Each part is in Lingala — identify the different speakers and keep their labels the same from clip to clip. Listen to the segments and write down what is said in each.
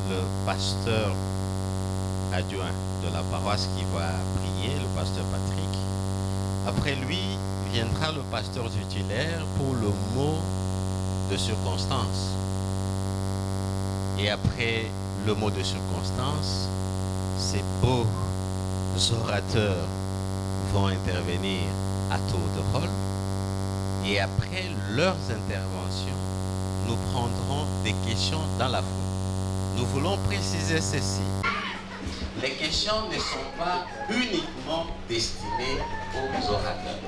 Speaker 1: le pasteur adjoint de la paroisse qui va prier, le pasteur Patrick. Après lui viendra le pasteur titulaire pour le mot de circonstance. Et après le mot de circonstance, ces beaux orateurs vont intervenir à tour de rôle. Et après leurs interventions, nous prendrons des questions dans la foule. Nous voulons préciser ceci. Les questions ne sont pas uniquement destinées aux orateurs.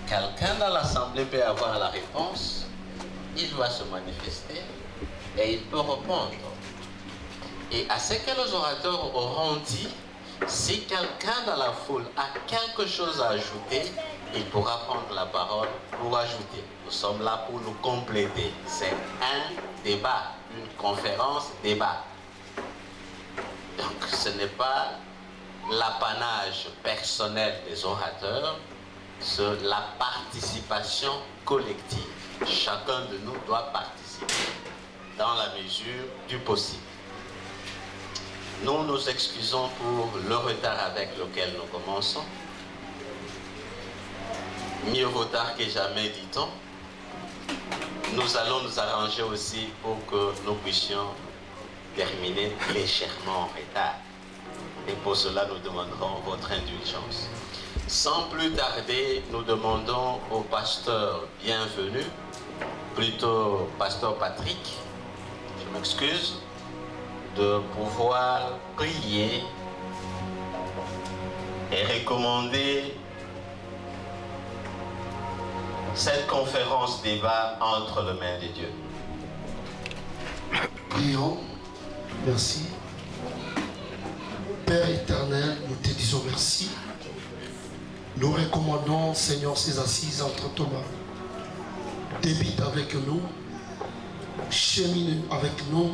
Speaker 1: Quelqu'un dans l'assemblée peut avoir la réponse, il va se manifester et il peut répondre. Et à ce que les orateurs auront dit, si quelqu'un dans la foule a quelque chose à ajouter, il pourra prendre la parole pour ajouter. Nous sommes là pour nous compléter. C'est un débat, une conférence débat. Donc ce n'est pas l'apanage personnel des orateurs, c'est la participation collective. Chacun de nous doit participer dans la mesure du possible. Nous nous excusons pour le retard avec lequel nous commençons. Mieux vaut tard que jamais, dit-on. Nous allons nous arranger aussi pour que nous puissions terminer légèrement en retard. Et pour cela, nous demanderons votre indulgence. Sans plus tarder, nous demandons au pasteur bienvenu, plutôt pasteur Patrick, je m'excuse, de pouvoir prier et recommander cette conférence débat entre les mains de Dieu.
Speaker 2: Prions. Merci. Père éternel, nous te disons merci. Nous recommandons, Seigneur, ces assises entre tes mains. Débite avec nous, chemine avec nous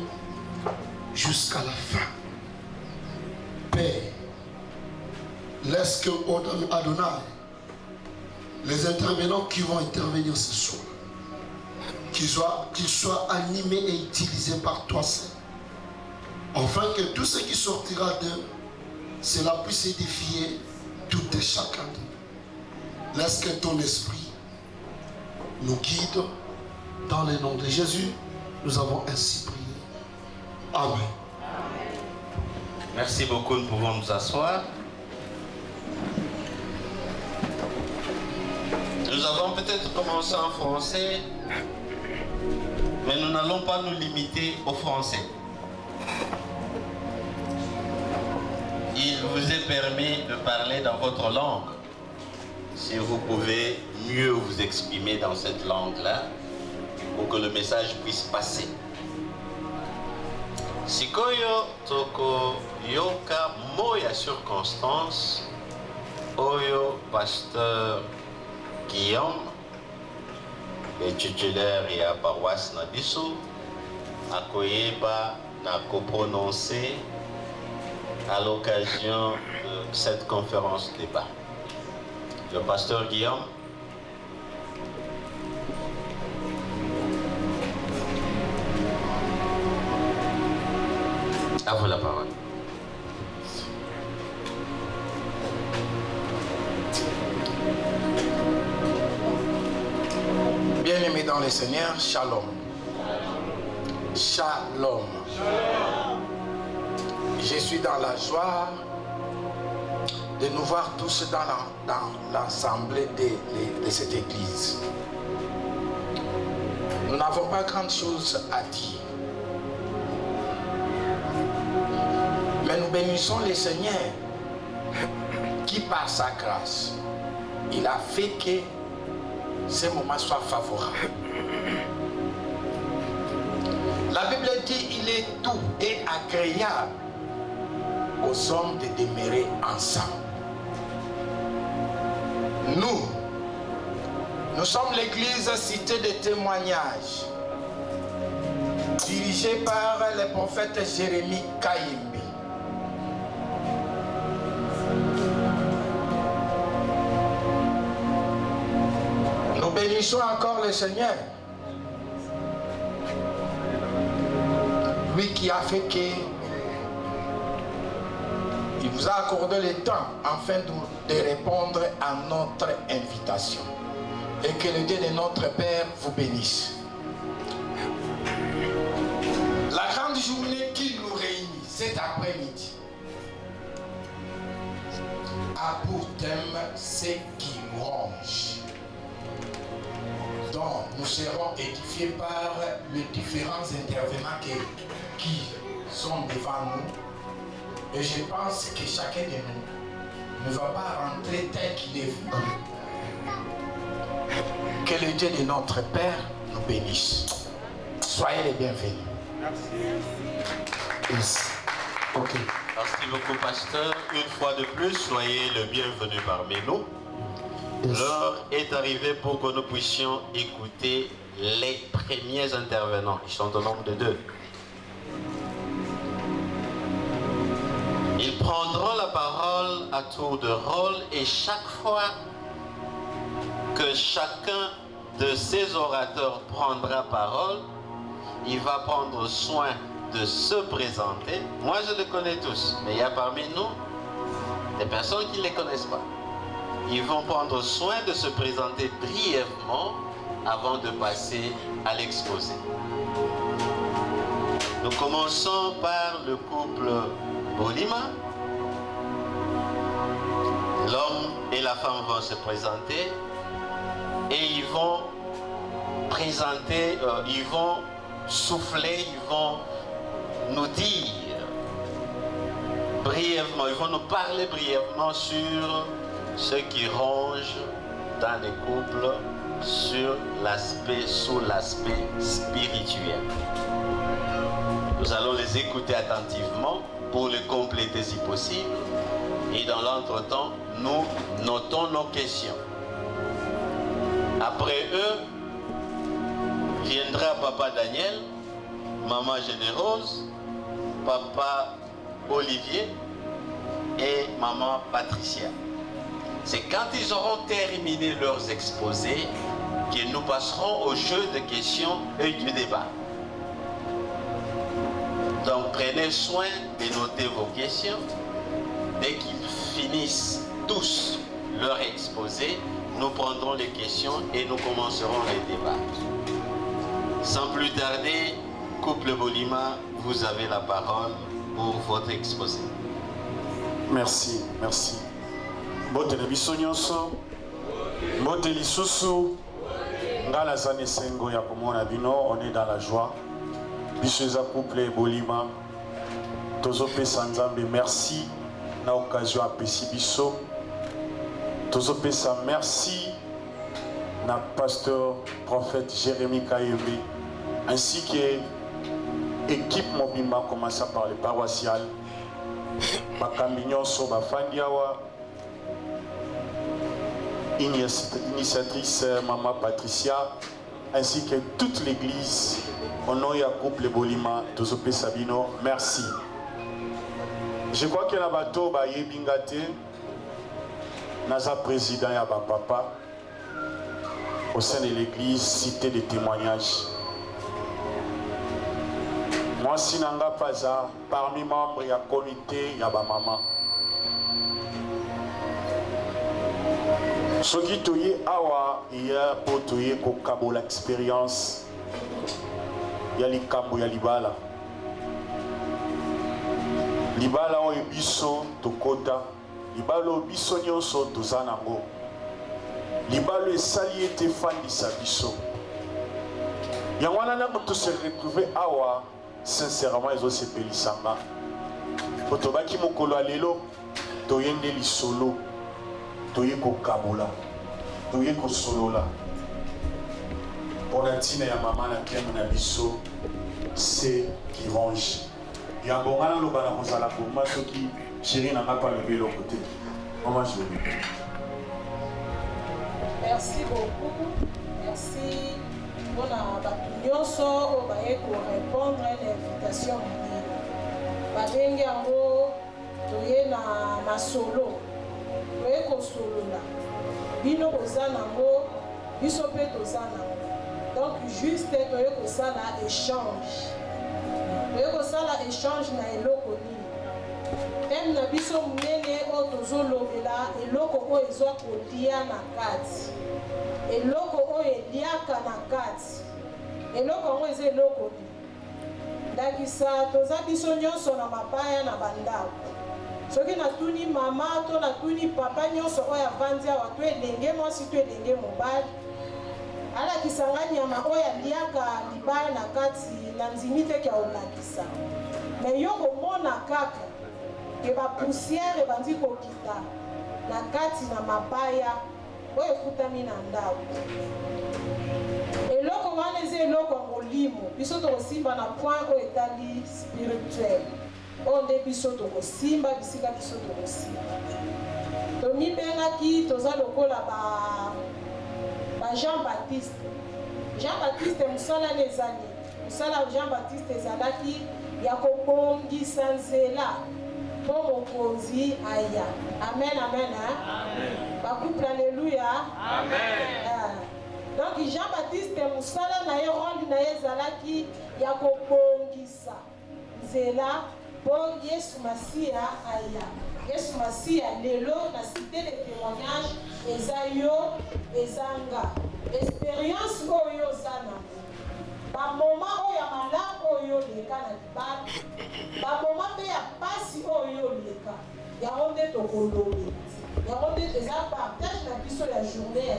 Speaker 2: jusqu'à la fin. Père, laisse que Adonai, les intervenants qui vont intervenir ce soir, qu'ils soient animés et utilisés par toi, Seigneur, afin que tout ce qui sortira d'eux, cela puisse édifier tout et chacun d'eux. Laisse que ton esprit nous guide. Dans le nom de Jésus, nous avons ainsi prié. Amen.
Speaker 1: Merci beaucoup, nous pouvons nous asseoir. Nous avons peut-être commencé en français, mais nous n'allons pas nous limiter au français. Il vous est permis de parler dans votre langue, si vous pouvez mieux vous exprimer dans cette langue-là, pour que le message puisse passer. Sikoyo toko yoka moya circonstance, oyo pasteur Guillaume, le titulaire et à paroisse Nabiso, a koyeba na koprononcer à l'occasion de cette conférence débat. Le pasteur Guillaume. À vous la parole.
Speaker 3: Bien-aimés dans le Seigneur, shalom. Shalom. Je suis dans la joie de nous voir tous dans l'assemblée de cette église. Nous n'avons pas grand chose à dire. Mais nous bénissons le Seigneur qui, par sa grâce, il a fait que ce moment soit favorable. La Bible dit il est doux et agréable aux hommes de demeurer ensemble. Nous sommes l'église cité de témoignages dirigée par le prophète Jérémie Kaïmbi. Nous bénissons encore le Seigneur lui qui a fait que il nous a accordé le temps afin de répondre à notre invitation. Et que le Dieu de notre Père vous bénisse. La grande journée qui nous réunit cet après-midi a pour thème ce qui nous ronge. Donc nous serons édifiés par les différents intervenants qui sont devant nous. Et je pense que chacun de nous ne va pas rentrer tel qu'il est venu. Que le Dieu de notre Père nous bénisse. Soyez les bienvenus.
Speaker 1: Merci.
Speaker 2: Yes. Ok.
Speaker 1: Merci beaucoup, pasteur. Une fois de plus, soyez le bienvenu parmi nous.
Speaker 2: Yes.
Speaker 1: L'heure est arrivée pour que nous puissions écouter les premiers intervenants. Ils sont au nombre de 2. Ils prendront la parole à tour de rôle et chaque fois que chacun de ces orateurs prendra parole, il va prendre soin de se présenter. Moi, je les connais tous, mais il y a parmi nous des personnes qui ne les connaissent pas. Ils vont prendre soin de se présenter brièvement avant de passer à l'exposé. Nous commençons par le couple Bolima. L'homme et la femme vont se présenter. Et ils vont présenter, ils vont souffler, ils vont nous dire brièvement, ils vont nous parler brièvement sur ce qui ronge dans les couples, sous l'aspect spirituel. Nous allons les écouter attentivement pour les compléter si possible. Et dans l'entretemps, nous notons nos questions. Après eux, viendra Papa Daniel, Maman Générose, Papa Olivier et Maman Patricia. C'est quand ils auront terminé leurs exposés que nous passerons au jeu de questions et du débat. Donc prenez soin de noter vos questions. Dès qu'ils finissent tous leur exposé, nous prendrons les questions et nous commencerons les débats. Sans plus tarder, couple Bolima, vous avez la parole pour votre exposé.
Speaker 4: Merci, merci. Mbote biso nyonso, mbote lisusu, ngala zane sengo ya komona bino, on est dans la joie. Biso eza couple Bolima, tozo pesa Nzambe merci na occasion apesi biso. Tozo pesa merci na pasteur prophète Jérémie Kayembe ainsi que équipe Mobimba commençant par les paroissiales bakambi nyonso bafandi awa initiatrice Maman Patricia ainsi que toute l'église au nom ya couple Bolima tozo pesa bino merci. Je crois que la bateau ba yebingate Naza président ya papa au sein de l'église cité de témoignages. Moi sinanga paza parmi membres ya comité ya ba maman. Soki toye awa ya potoye ko kabola expérience ya likambo ya libala. Libala o biso tokota libalo biso nyonso toza nango. Libalo esali ete fandisa biso. Yango wana nango to se retrouver awa sincèrement ezosepelisanga. Po tobaki mokolo ya lelo toyende lisolo toye kokabola toye kosolola mpona ntina ya mama na keme na biso se qui ronge. Yango ngana loba na kozala koma soki chérie n'a pas levé le côté. Maman chérie.
Speaker 5: Merci beaucoup. Merci pour la batunyonso pour répondre à l'invitation. Babengi yango toye na masolo. Toye ko solo la. Bino koza nango, biso pe toza nango. Donc juste toye ko sala échange. toyekosala échange na eloko nini teme na biso monene oyo tozolobela eloko oyo ezwa kolia na kati eloko oyo eliaka na kati eloko yango eza eloko nini ndakisa toza biso nyonso na mabaya na bandako soki natuni mama to natuni papa nyonso oyo avandi awa to elenge mwasi to elenge mobali alakisanga nyama oyo aliaka libaya na kati na nzimi teke aolakisa me yo komona kaka ke bapoussière ebandi kokita na kati na mabaya oyo ekutami na ndako eloko wana eza eloko ya molimo biso tokosimba na point oyo etali spirituel oyo nde biso tokosimba bisika biso tokosimba tomibengaki toza lokola ba Jean Baptiste. Jean Baptiste mosala ne ezali mosala Jean Baptiste ezalaki ya kobongisa nzela mpo mokonzi aya. Amen, amen. Bakouple, alléluia. Amen. Donc Jean Baptiste mosala na ye rôle na ye ezalaki ya kobongisa nzela mpo Yesu Masia aya. Yesu Masia lelo na cité de témoignage eza yo ezanga expérience oyo zana bamoma oyo ya malamu oyo leka na libala bamoma mpe ya pasi oyo leka yango nde tokolobe yango nde eza partage na biso ya journée ya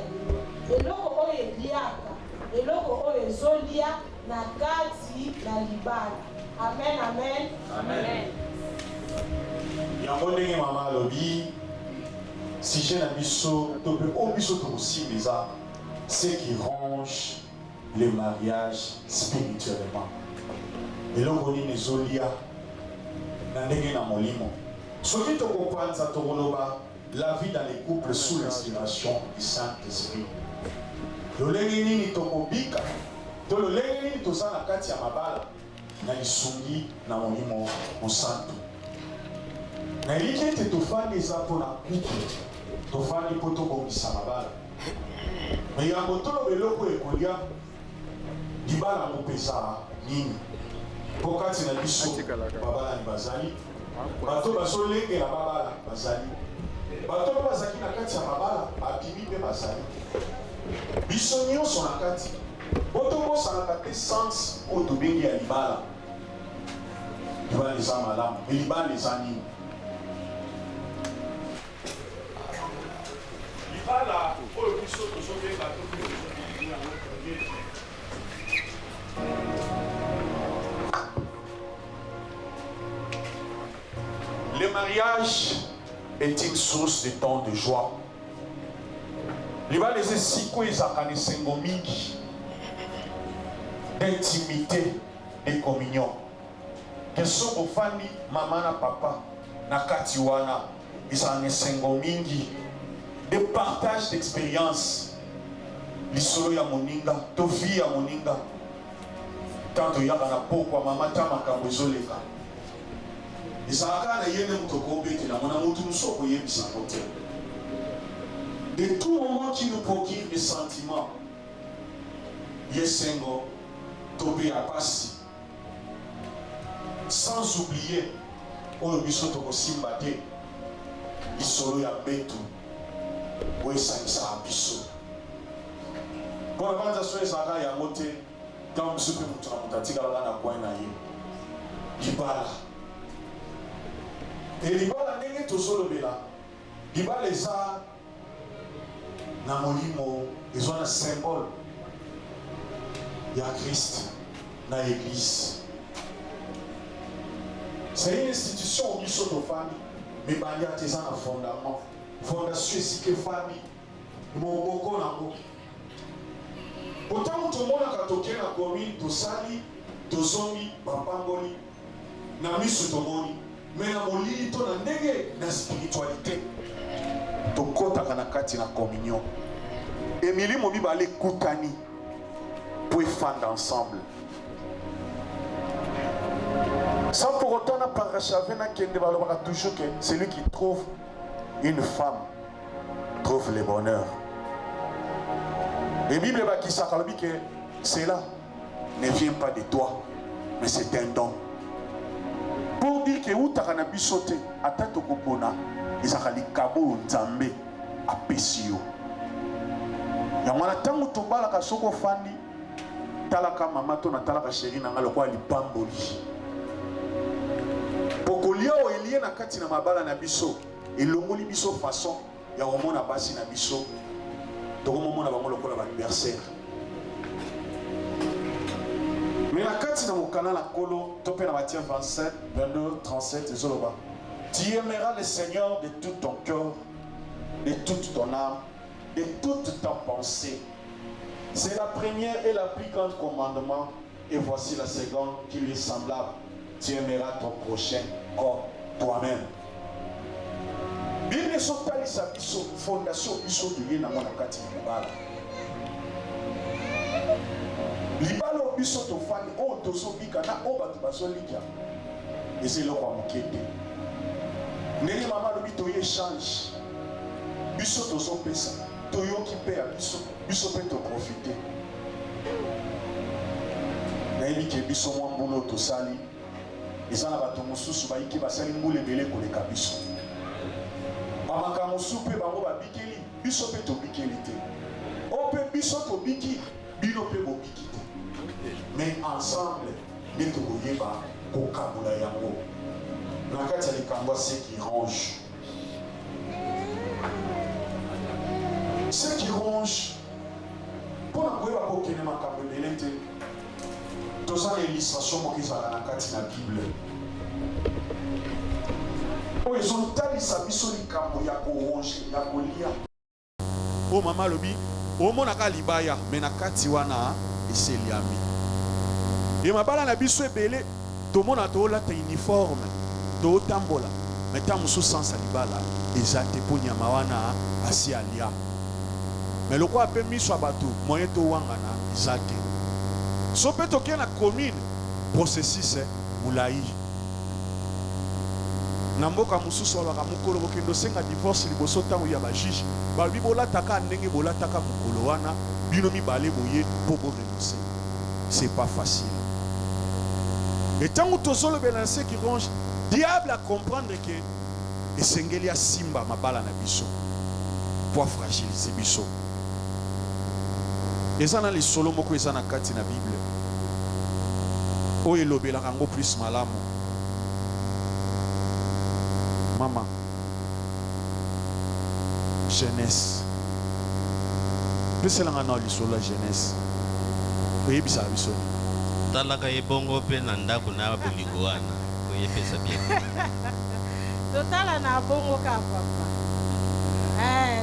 Speaker 5: lelo eloko oyo eliaka eloko oyo ezolia na kati na libala. Amen, amen. Amen.
Speaker 4: Yango ndenge mama alobi sujet na biso to pe o biso to aussi eza ce qui ronge le mariage spirituellement eloko nini ezolia na ndenge na molimo soki tokopanza tokoloba la vie dans les couples sous l'inspiration du Saint-Esprit lolenge nini tokobika to lolenge nini toza na kati ya mabala na lisungi na molimo mosantu na eliki ete tofandi eza mpona couple tofandi mpo tobongisa mabala me yango toloba eloko ekolia libala mopesa nini mpo kati na biso babalani bazali bato bazolengela babala bazali bato mpe bazalaki na kati ya mabala babimi mpe bazali biso nyonso na kati po tokosalaka te sens oyo tobengi ya libala libala eza malamu me libala eza nini libala oyo biso tozobenga le mariage est une source de temps de joie. Libala eza siko ezalaka na esengo mingi d'intimité, de communion. Que so bofandi mama na papa na kati wana ezalaka na esengo mingi de partage d'expérience lisolo ya moninga to vie ya moninga tanto yaka na pokwa mama ta makambo ezoleka ezalaka na ye nde moto okobetela mona motu mosu okoyebisa ngo te de tout moment qui nous procure des sentiments yesengo to mpe ya pasi sans oublier oyo biso tokosimba te lisolo ya betu oyo esangisaka biso mpo na banza so ezalaka yango te ntango biso mpe moto na moto atikalaka na kwai na ye libala e libala ndenge tozolobela libala eza na molimo ezwa na symbole ya Christ na église. C'est une institution biso tofandi mais bandi ate eza na fondament fondation esike fandi moboko nango pourtant tomonaka tokee na commune tosali tozongi bapangoli na miso tomoni mais na molili to na ndenge na spiritualité tokotaka na kati na communion emilimo mibale ekutani po efanda ensemble sans pour autant na parachave na kende balobaka toujours que celui qui trouve une femme trouve le bonheur. Et Bible bakisaka lobi que cela ne vient pas de toi mais c'est un don pour dire que utaka na biso te ata tokopona ezaka likabo nzambe apesi yo. Yango na ntango tobalaka soko ofandi talaka mama to na talaka sheri na nga lokola lipamboli pokolia o elie na kati na mabala na biso elongoli biso façon ya komona basi na biso tokomona bango lokola baaniversaire. Mais la kati na mokana na kolo tope na Matthieu 27 22 37 ezoloba tu aimeras le Seigneur de tout ton cœur, de toute ton âme, de toute ta pensée. C'est la première et la plus grande commandement, et voici la seconde qui lui est semblable. Tu aimeras ton prochain comme toi-même. Bible sotali sa biso fondation biso de na mona kati libala. Libala biso to fani o to so bika na o batu baso likia. Et c'est là quoi mokete. Ndenge mama lobi to ye change. Biso to so pesa. To yo ki pe a biso pe to profiter. Na yebi ke biso mwa mbulo to sali. Eza na bato mosusu bayiki basali mbule bele koleka biso. Bamaka mosusu pe bango babikeli biso pe to bikeli te. O pe biso to biki bino pe bo biki te. Mais ensemble nde tokoyeba kokabula yango. Na kati ya likambo ce qui ronge. Ce qui ronge pour na koyeba kokende makambo ebele te. Toza na illustration moko ezala na kati na Bible. Oyo ezotalisa biso likambo ya koronge ya kolia. O mama lobi omonaka libaya me na kati wana eseliami. E mabala na biso ebele tomona toolata uniforme tootambola me ntango mosusu sansa libala eza te mpo nyama wana asi alia. Me lokola mpe miso ya bato moyen towangana eza te. So mpe tokende na commune processus molai. Na mboka mosusu alobaka mokolo bokende osenga divorce liboso ntango ya bajuge balobi bolataka ndenge bolataka mokolo wana bino mibale boye mpo borenonce. C'est pas facile. Et ntango tozolobela na ce qui ronge, diable a comprendre que esengeli ya simba mabala na biso pour fragiliser biso. Eza na lisolo moko eza na kati na Bible oyo elobelaka yango plus malamu. Mama jeunesse peselanga na lisolo ya jeunesse oyebisaka biso
Speaker 6: talaka ebongo mpe na ndako na bolingo wana koyepesa bien
Speaker 5: totala na bongo ka papa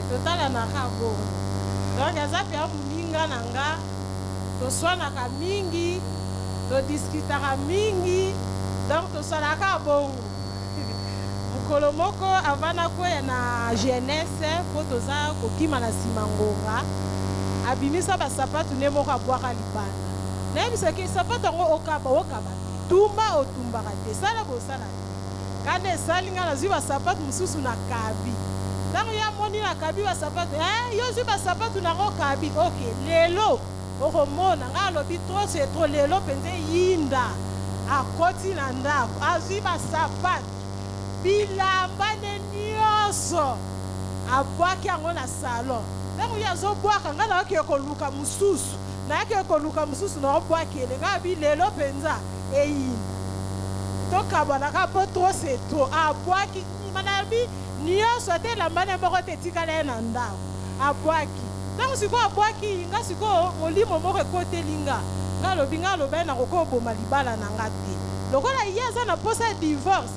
Speaker 5: totala na ka bongo donc eza mpe moninga na nga toswanaka mingi todiskutaka mingi donc tosalaka bongo mokolo moko avana koya na jeunesse mpo toza kokima na nsima ngonga abimisa basapatu nde moko abwaka libanda nayebisaki sapatu yango okaba te tumba otumbaka te sala bosala te kandi esali nga nazwi basapatu mosusu na kabi ntango ya moni na kabi basapatu yo zwi basapatu nango kabi ok lelo okomona nga alobi tro se tro lelo mpenza yinda akoti na ndako azwi basapatu bilamba ne nyonso abwaki yango na salon ntango ye azobwaka nga nayokee koluka mosusu nayokee koluka mosusu naobwakele nga abi lelo mpenza eyinda tokabanaka mpo tro se tro abwaki manabi nyonso te elamba ne moko te etikala ye na ndako abwaki ntango sikoyo abwaki nga sikoyo molimo moko ekoteli nga alobi nga alobai na kokoboma libala na nga te lokola ye aza na posa ya divorce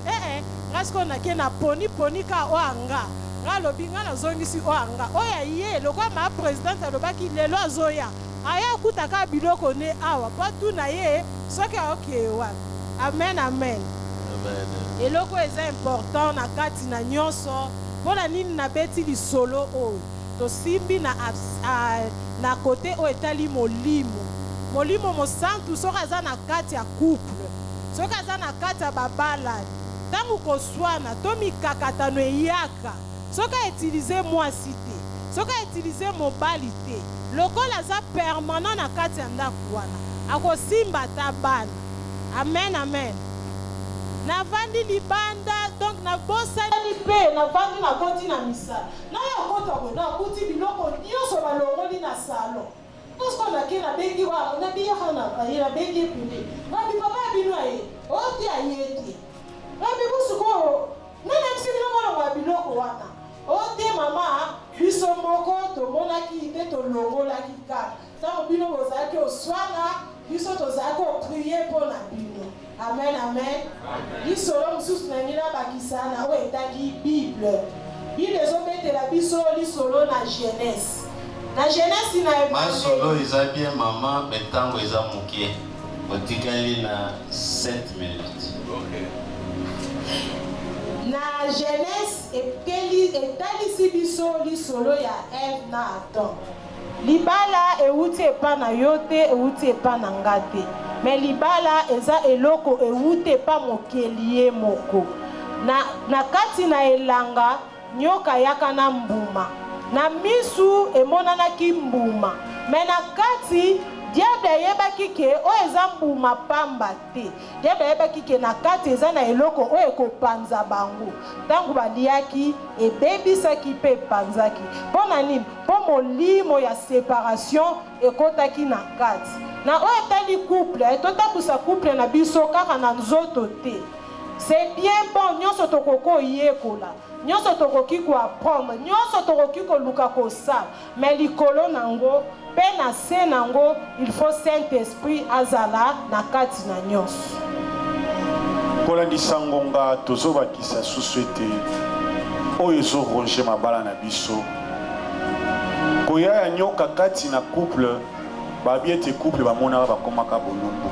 Speaker 5: nga sikoyo nake na poni ka oyo anga nga alobi nga nazongisi oyo anga oyo ye lokola maa présidente alobaki lelo azoya aya akutaka biloko ne awa mpo tuna ye soki aokee wapi. Amen, amen. Eloko eza important na kati na nyonso mpona nini nabeti lisolo oyo tosimbi na kote oyo etali molimo mosantu soki aza na kati ya couple soki aza na kati ya babalani ntango koswana to mikakatano eyaka soki autilize mwasi te soki autilize mobali te lokola aza permanent na kati ya ndako wana akosimba ata bana. Amen, amen. navandi libanda donc nabosani mpe navandi nakoti na misala naye akota boye nakuti biloko nyonso balongoli na salon parceke nake nabengi wa nabiyaka nabengi epune babi papa ya bino aye ote aye te babi busuko nana bisi bino molongola biloko wana ote mama biso moko tomonaki nde tolongolaki kaka ntango bino bozalaki oswana biso tozalaki oprie mpo na bino amen amen lisolo mosusu na ngai nabakisana oyo etali bible ezobetela biso lisolo na jeunesse na jeunesse na
Speaker 1: masolo eza bien mama betango eza mokie otikali na 7 minutes. Okay.
Speaker 5: Na jeunesse etalisi biso lisolo ya Eve na Adam. Libala euti epa na yo te euti epa na nga te, me libala eza eloko euti epa mokeli ye moko. Na kati na elanga nyoka yaka na mbuma, na misu emonanaki mbuma, me na kati diable ayebaki ke oyo eza mbuma pamba te. Diable ayebaki ke na kati eza na eloko oyo ekopanza bango. Ntango baliaki ebebisaki mpe epanzaki. Mpo na nini? Mpo molimo ya séparation ekotaki na kati. Na oyo etali couple, totambusa couple na biso kaka na nzoto te. C'est bien bon, nyonso tokoko yekola, nyonso tokoki ko apprendre, nyonso tokoki ko luka ko sa, mais likolo nango pe na se nango il faut Saint-Esprit azala na kati na nyonso.
Speaker 4: Kolandisa ngonga tozobakisa susu ete oyo ezoronge mabala na biso koyaya nyoka kati na couple babi ete couple bamonaka bakomaka bolumbu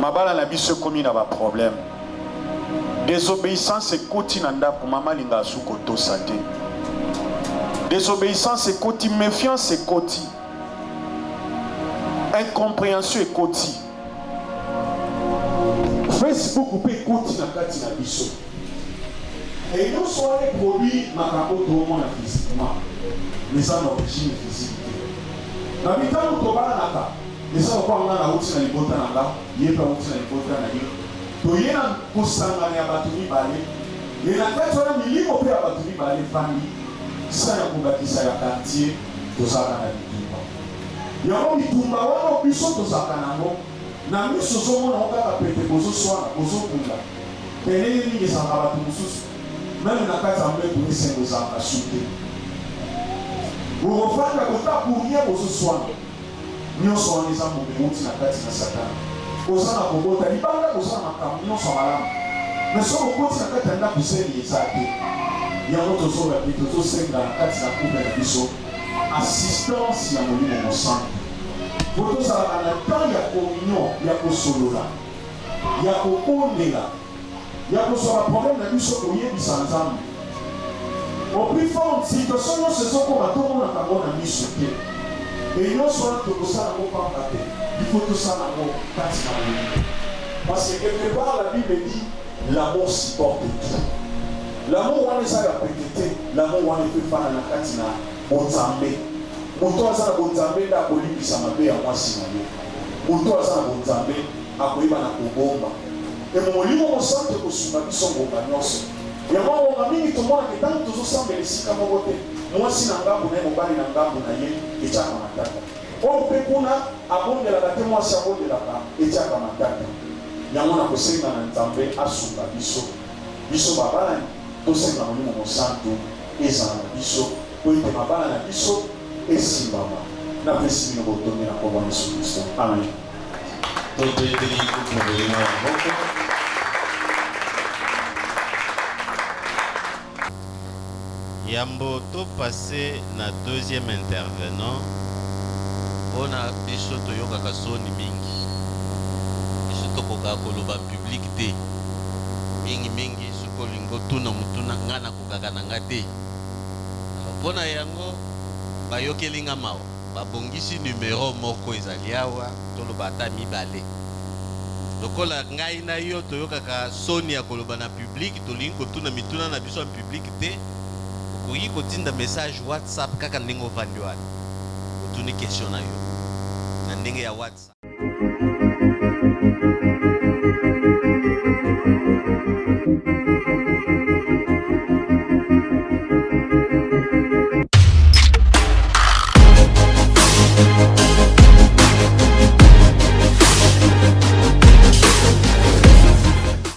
Speaker 4: mabala na biso ekomi na baproblème. Désobéissance ekoti na ndako mama linga asuko tosa te. Désobéissance ekoti, méfiance ekoti, incompréhension ekoti. Facebook peut ekoti na kati na biso. Et nous sommes les produits makambo toomona physiquement, mais en origine physique. Na bitano tobala naka, eza kwa ngana uti na libota na nga, yepa uti na libota na yo. Toyena kusangana ya batu mibale yena kati wana milimo pe ya batu mibale fami sa ya kubakisa ya quartier tozaka na bitumba yango bitumba wana biso tozaka nango na miso zomona okaka pete bozoswana bozokunda pelele ningi ezaka batu mosusu meme na kati ya mbeto esengo ezalaka sute okofanda kota kurie bozoswana nyonso wana eza mobeuti na kati na satana kozana kobota libanga kozana makambo nyonso malamu mais soki okoti na kati ya ndako seli eza te yango tozobapi tozosenga na kati na couple na biso assistance ya molimo mosantu po tozalaka na temps ya communion ya kosolola ya kokondela ya kozwa baproblème na biso koyebisa nzambe opli fort situation nyonso ezokoma tomonaka ngo na miso te e nyonso wana tokosala ngo pamba te. Il faut tout ça l'amour, parce que quelque part la Bible dit l'amour supporte tout. L'amour on est à répéter, l'amour on est fait faire la katina bonzambe. Moto azana bonzambe da koliki sa mabe ya mwasi na yo. Moto azana bonzambe akoyiba na kobomba. Et molimo mosante ko suma biso ngomba nyonso. Ya mwa ngomba mingi tomona ke tanto tozosamba lesika moko te. Mwasi na ngambo na mobali na ngambo na ye echaka matata. On peut kuna abondelaka te mwasi abondelaka etiaka matata yango na kosenga na nzambe asunga biso babalani tosenga molimo mosantu ezala na biso po ete mabala na biso esimbama napesi bino botomi na kombo ya Yesu Kristo amen.
Speaker 6: Yambo to passé na deuxième intervenant. Ona biso toyokaka soni mingi biso tokoka koloba public te mingi sokolingo tuna mutuna ngana kokaka na nga te mpona yango bayokelinga mawa babongisi numero moko ezali awa toloba ata mibale lokola ngai na yo toyokaka soni ya koloba na public tolingi kotuna mituna na biso ya public te okoki kotinda message WhatsApp kaka ndenge ovandi wana otuni question na yo na ndenge ya WhatsApp.